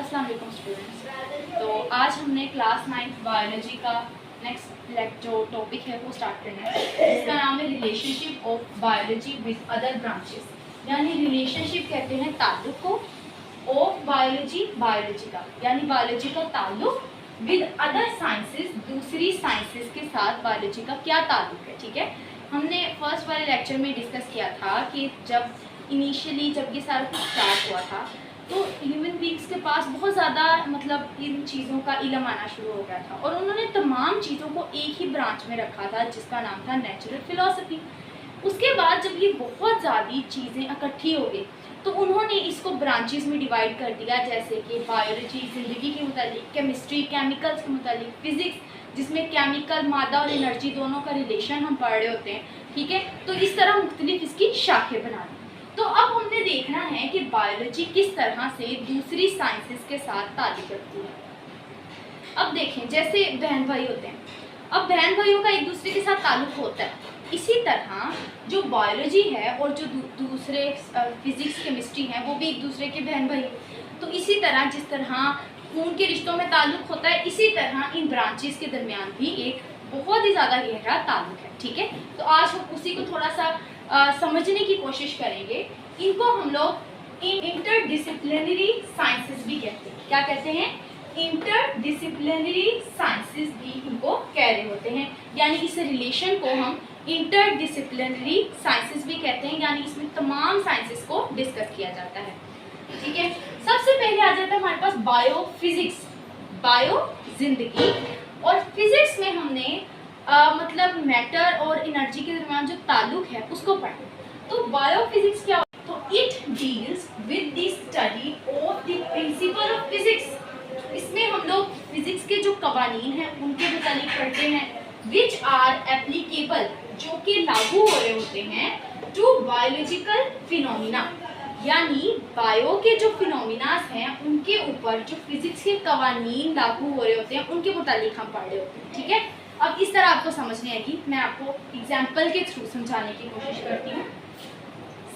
अस्सलाम वालेकुम स्टूडेंट्स। तो आज हमने क्लास 9 बायोलॉजी का नेक्स्ट जो टॉपिक है वो स्टार्ट करना है, जिसका नाम है relationship of biology with other branches. यानी रिलेशनशिप कहते हैं ताल्लुक को, ऑफ बायोलॉजी बायोलॉजी का, यानी बायोलॉजी का ताल्लुक विद अदर साइंसेस, दूसरी साइंसेस के साथ बायोलॉजी का क्या ताल्लुक है। ठीक है, हमने फर्स्ट वाले लेक्चर में डिस्कस किया था कि जब इनिशियली जब ये सारा कुछ स्टार्ट हुआ था तो ह्यूमन बींग्स के पास बहुत ज़्यादा मतलब इन चीज़ों का इल्म आना शुरू हो गया था, और उन्होंने तमाम चीज़ों को एक ही ब्रांच में रखा था जिसका नाम था नेचुरल फिलॉसफी। उसके बाद जब ये बहुत ज़्यादा चीज़ें इकट्ठी हो गई तो उन्होंने इसको ब्रांचेस में डिवाइड कर दिया, जैसे कि बायोलॉजी ज़िंदगी के मुतालिक, केमिस्ट्री केमिकल्स के मुतालिक, फिज़िक्स जिसमें केमिकल मादा और एनर्जी दोनों का रिलेशन हम पढ़ रहे होते हैं। ठीक है, तो इस तरह मुख्तलिफ इसकी शाखें बना दी। तो अब हमने देखना है कि बायोलॉजी किस तरह से दूसरी साइंसेस के साथ ताल्लुक रखती है। अब देखें, जैसे बहन भाई होते हैं, अब बहन भाइयों का एक दूसरे के साथ ताल्लुक होता है, इसी तरह जो बायोलॉजी है और जो दूसरे फिजिक्स केमिस्ट्री हैं वो भी एक दूसरे के बहन भाई। तो इसी तरह जिस तरह खून के रिश्तों में ताल्लुक होता है, इसी तरह इन ब्रांचेस के दरमियान भी एक बहुत ही ज़्यादा गहरा ताल्लुक है। ठीक है, तो आज हम उसी को थोड़ा सा समझने की कोशिश करेंगे। इनको हम लोग इंटरडिसिप्लिनरी साइंसेस भी कहते हैं। क्या कहते हैं? इंटरडिसिप्लिनरी साइंसेस भी इनको कह रहे होते हैं, यानी इस रिलेशन को हम इंटरडिसिप्लिनरी साइंसेस भी कहते हैं, यानी इसमें तमाम साइंसेस को डिस्कस किया जाता है। ठीक है, सबसे पहले आ जाता है हमारे पास बायोफिजिक्स, बायो जिंदगी, और फिजिक्स में हमने मतलब मैटर और एनर्जी के दरमियान जो ताल्लुक है उसको पढ़ा। तो बायोफिजिक्स क्या? तो it deals with the study of the principle of physics. इसमें हम लोग फिजिक्स के जो कवानीन हैं उनके मुतालिक पढ़ते हैं, विच आर एप्लीकेबल, जो कि लागू हो रहे होते हैं, टू बायोलॉजिकल फिनोमिना, यानी बायो के जो फिनोमिनास हैं उनके ऊपर जो फिजिक्स के कवानीन लागू हो रहे होते हैं उनके मुतालिक हम पढ़ रहे होते हैं। ठीक है, अब इस तरह आपको समझने आएगी, मैं आपको एग्जाम्पल के थ्रू समझाने की कोशिश करती हूँ।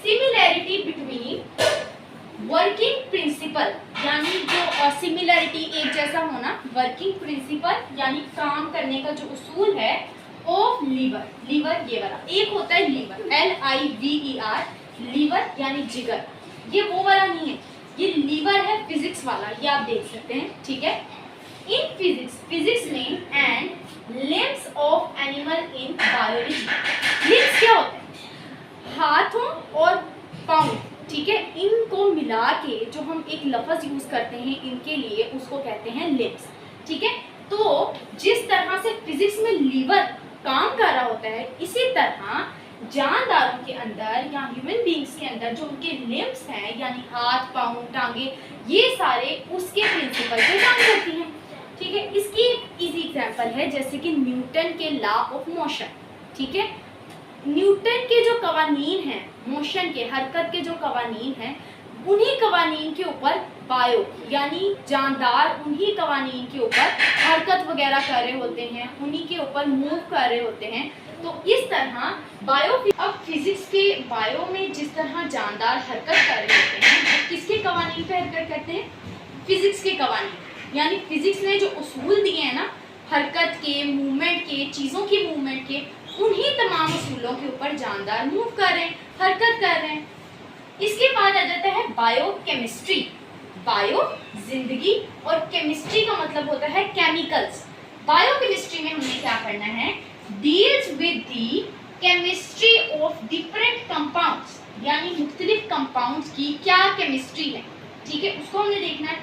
सिमिलैरिटी बिटवीन वर्किंग प्रिंसिपल, यानी जो सिमिलैरिटी एक जैसा होना, वर्किंग प्रिंसिपल यानी काम करने का जो उसूल है, ऑफ लीवर, लीवर ये वाला एक होता है लीवर, LIVER, लीवर यानी जिगर, ये वो वाला नहीं है, ये लीवर है फिजिक्स वाला, ये आप देख सकते हैं। ठीक है, इन फिजिक्स, फिजिक्स में and limbs of animal in biology. Limbs क्या होते हैं? हाथों और पाँव। ठीक है, इनको मिला के जो हम एक लफ्ज़ यूज करते हैं इनके लिए, उसको कहते हैं लिम्स। ठीक है, तो जिस तरह से फिजिक्स में लीवर काम कर रहा होता है, इसी तरह जानदारों के अंदर या ह्यूमन बींग्स के अंदर जो उनके लिम्स हैं, यानी हाथ पाँव टांगे, ये सारे उसके प्रिंसिपल पे काम करती हैं। ठीक है, इसकी एक इजी एग्जांपल है जैसे कि न्यूटन के लॉ ऑफ मोशन। ठीक है, न्यूटन के जो कवानीन हैं मोशन के, हरकत के जो कवानीन हैं, उन्हीं कवानीन के ऊपर बायो यानी जानदार उन्हीं कवानीन के ऊपर हरकत वगैरह कर रहे होते हैं, उन्हीं के ऊपर मूव कर रहे होते हैं। तो इस तरह बायो, अब फिजिक्स के बायो में जिस तरह जानदार हरकत कर रहे होते हैं, वो किसके कवानीन पे हरकत करते हैं? फिजिक्स के कवानीन, यानी फिजिक्स ने जो उसूल दिए हैं ना हरकत के, मूवमेंट के, चीज़ों की मूवमेंट के, उन्हीं तमाम उसूलों के ऊपर जानदार मूव कर रहे हैं, हरकत कर रहे हैं। इसके बाद आ जाता है बायो केमिस्ट्री, बायो जिंदगी, और केमिस्ट्री का मतलब होता है केमिकल्स। बायो केमिस्ट्री में हमने क्या करना है? Deals with the chemistry of different compounds, यानी मुख्तलिफ कंपाउंड्स की क्या केमिस्ट्री है। ठीक है, उसको हमने देखना है।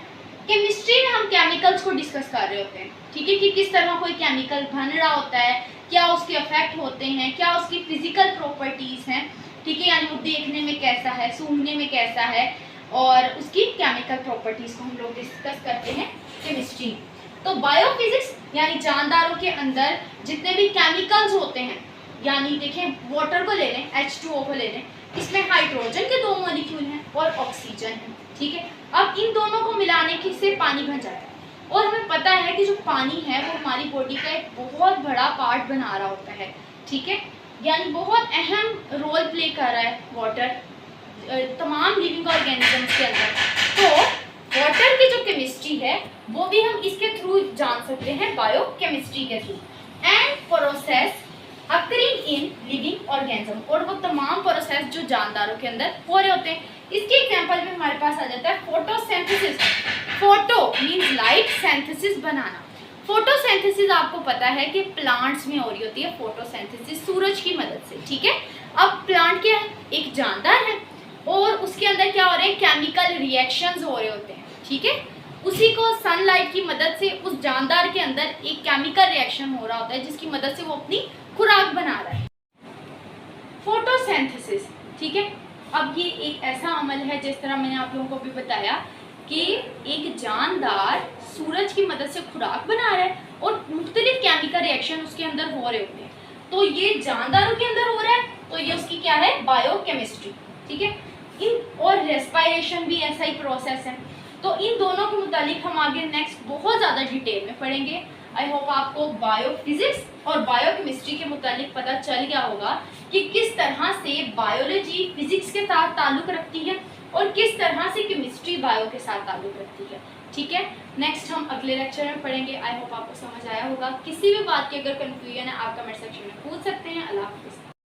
केमिस्ट्री में हम केमिकल्स को डिस्कस कर रहे होते हैं। ठीक है, कि किस तरह कोई केमिकल बन रहा होता है, क्या उसके इफेक्ट होते हैं, क्या उसकी फिजिकल प्रॉपर्टीज़ हैं। ठीक है, यानी वो देखने में कैसा है, सूंघने में कैसा है, और उसकी केमिकल प्रॉपर्टीज़ को हम लोग डिस्कस करते हैं केमिस्ट्री। तो बायोफिजिक्स यानी जानदारों के अंदर जितने भी केमिकल्स होते हैं, यानी देखें वाटर को ले लें, H2O को ले लें, इसमें हाइड्रोजन के 2 मॉलिक्यूल हैं और ऑक्सीजन है। ठीक है, अब इन दोनों को मिलाने के से पानी बन जाता है, और हमें पता है कि जो पानी है वो हमारी बॉडी का एक बहुत बड़ा पार्ट बना रहा होता है। ठीक है, यानी बहुत अहम रोल प्ले कर रहा है वाटर तमाम लिविंग ऑर्गेनिजम्स के अंदर। तो वाटर की जो केमिस्ट्री है वो भी हम इसके थ्रू जान सकते हैं, बायोकेमिस्ट्री के through. And process occurring in living organism, और वो तमाम प्रोसेस जो जानदारों के अंदर हो रहे होते हैं। इसके एग्जांपल में हमारे पास आ जाता है photosynthesis. Photo means light, synthesis बनाना। फोटोसिंथेसिस आपको पता है कि प्लांट्स में हो रही होती है फोटोसिंथेसिस सूरज की मदद से, ठीक है। अब प्लांट क्या है, एक जानदार है और उसके अंदर क्या हो रहे हैं, केमिकल रिएक्शंस हो रहे होते हैं, ठीक है। उसी को सनलाइट की मदद से उस जानदार के अंदर एक केमिकल रिएक्शन हो रहा होता है जिसकी मदद से वो अपनी खुराक बना रहा है, फोटोसिंथेसिस, ठीक है। अब ये एक ऐसा अमल है, जिस तरह मैंने आप लोगों को भी बताया कि एक जानदार सूरज की मदद से खुराक बना रहा है और मुख्तलिफ केमिकल रिएक्शन उसके अंदर हो रहे होते हैं। तो ये जानदारों के अंदर हो रहा है, तो ये उसकी क्या है, बायोकेमिस्ट्री, ठीक है। इन और रेस्पिरेशन भी ऐसा ही प्रोसेस है। तो इन दोनों के मुतालिक हम आगे नेक्स्ट बहुत ज़्यादा डिटेल में पढ़ेंगे। आई होप आपको बायोफिजिक्स और बायोकेमिस्ट्री के मुतालिक पता चल गया होगा कि किस तरह से बायोलॉजी फिजिक्स के साथ ताल्लुक़ रखती है और किस तरह से केमिस्ट्री बायो के साथ ताल्लुक़ रखती है, ठीक है। नेक्स्ट हम अगले लेक्चर में पढ़ेंगे। आई होप आपको समझ आया होगा। किसी भी बात की अगर कन्फ्यूजन है आप कमेंट सेक्शन में पूछ सकते हैं। अल्लाह हाफिज़।